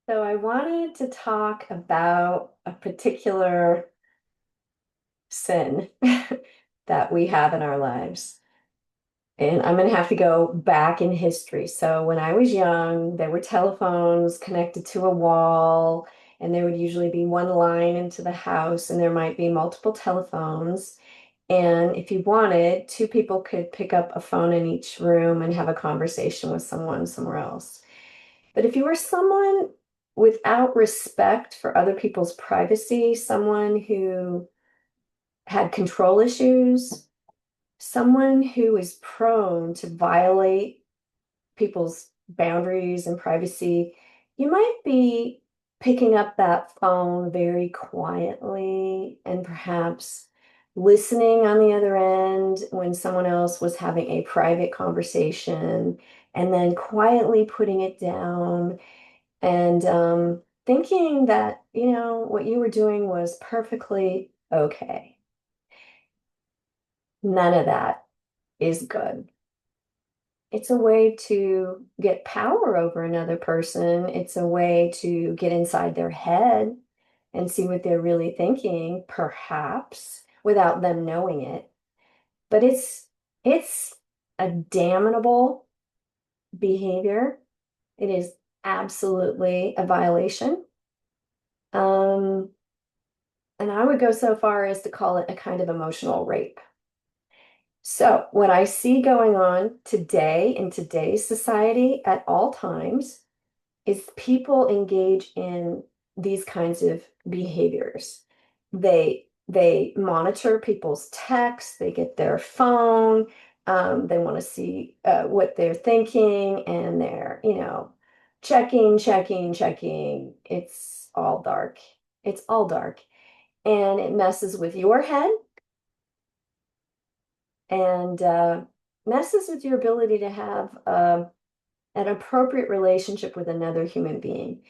So I wanted to talk about a particular sin that we have in our lives. And I'm going to have to go back in history. So when I was young, there were telephones connected to a wall, and there would usually be one line into the house, and there might be multiple telephones. And if you wanted, two people could pick up a phone in each room and have a conversation with someone somewhere else. But if you were someone without respect for other people's privacy, someone who had control issues, someone who is prone to violate people's boundaries and privacy, you might be picking up that phone very quietly and perhaps listening on the other end when someone else was having a private conversation and then quietly putting it down and thinking that, what you were doing was perfectly okay. None of that is good. It's a way to get power over another person. It's a way to get inside their head and see what they're really thinking, perhaps, without them knowing it. But it's a damnable behavior. It is absolutely a violation. Um, And I would go so far as to call it a kind of emotional rape. So, what I see going on today in today's society at all times is people engage in these kinds of behaviors. They monitor people's texts, they get their phone, they want to see what they're thinking, and they're, checking. It's all dark. It's all dark. And it messes with your head and messes with your ability to have an appropriate relationship with another human being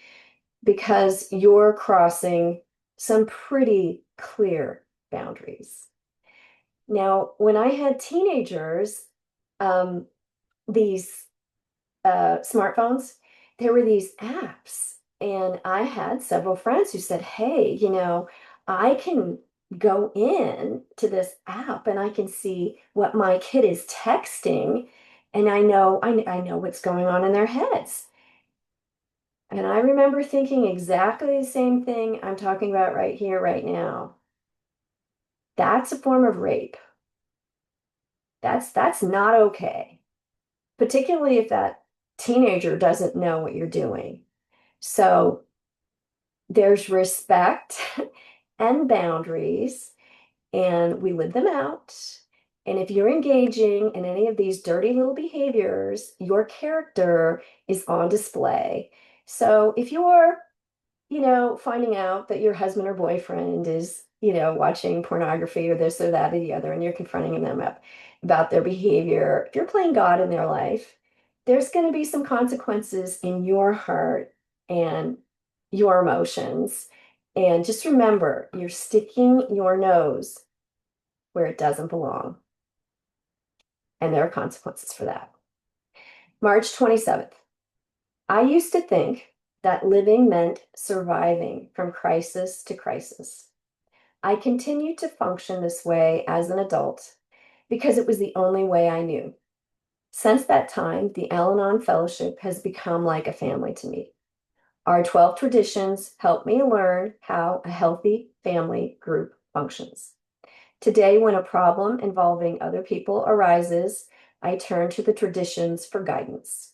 because you're crossing some pretty clear boundaries. Now, when I had teenagers, um, these smartphones, there were these apps. And I had several friends who said, hey, I can go in to this app and I can see what my kid is texting. And I know what's going on in their heads. And I remember thinking exactly the same thing I'm talking about right here, right now. That's a form of rape. That's not okay, particularly if that teenager doesn't know what you're doing. So there's respect and boundaries, and we live them out. And if you're engaging in any of these dirty little behaviors, your character is on display. So if you're, finding out that your husband or boyfriend is, watching pornography or this or that or the other, and you're confronting them about their behavior, if you're playing God in their life, there's going to be some consequences in your heart and your emotions. And just remember, you're sticking your nose where it doesn't belong, and there are consequences for that. March 27th. I used to think that living meant surviving from crisis to crisis. I continued to function this way as an adult because it was the only way I knew. Since that time, the Al-Anon Fellowship has become like a family to me. Our 12 traditions help me learn how a healthy family group functions. Today, when a problem involving other people arises, I turn to the traditions for guidance.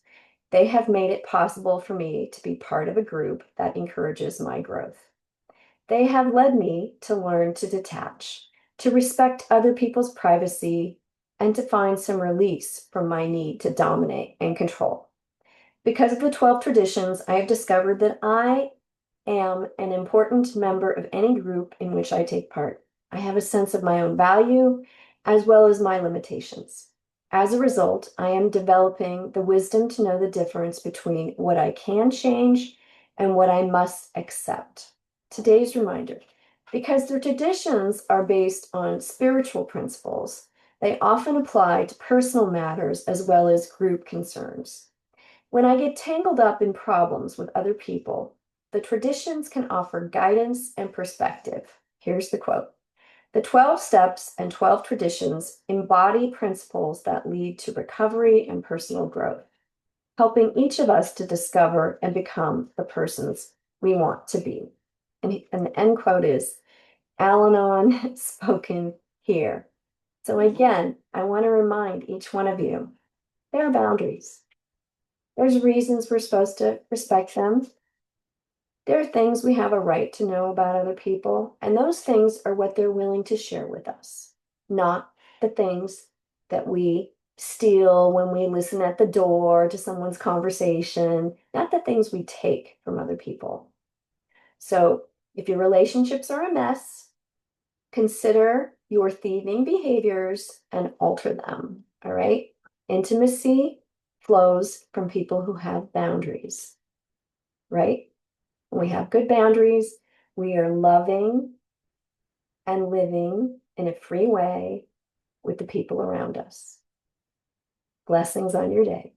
They have made it possible for me to be part of a group that encourages my growth. They have led me to learn to detach, to respect other people's privacy, and to find some release from my need to dominate and control. Because of the 12 traditions, I have discovered that I am an important member of any group in which I take part. I have a sense of my own value as well as my limitations. As a result, I am developing the wisdom to know the difference between what I can change and what I must accept. Today's reminder, because their traditions are based on spiritual principles, they often apply to personal matters as well as group concerns. When I get tangled up in problems with other people, the traditions can offer guidance and perspective. Here's the quote. The 12 steps and 12 traditions embody principles that lead to recovery and personal growth, helping each of us to discover and become the persons we want to be. And the end quote is, Al-Anon spoken here. So again, I want to remind each one of you, there are boundaries. There's reasons we're supposed to respect them. There are things we have a right to know about other people, and those things are what they're willing to share with us, not the things that we steal when we listen at the door to someone's conversation, not the things we take from other people. So if your relationships are a mess, consider your thieving behaviors and alter them. All right. Intimacy flows from people who have boundaries, right? When we have good boundaries, we are loving and living in a free way with the people around us. Blessings on your day.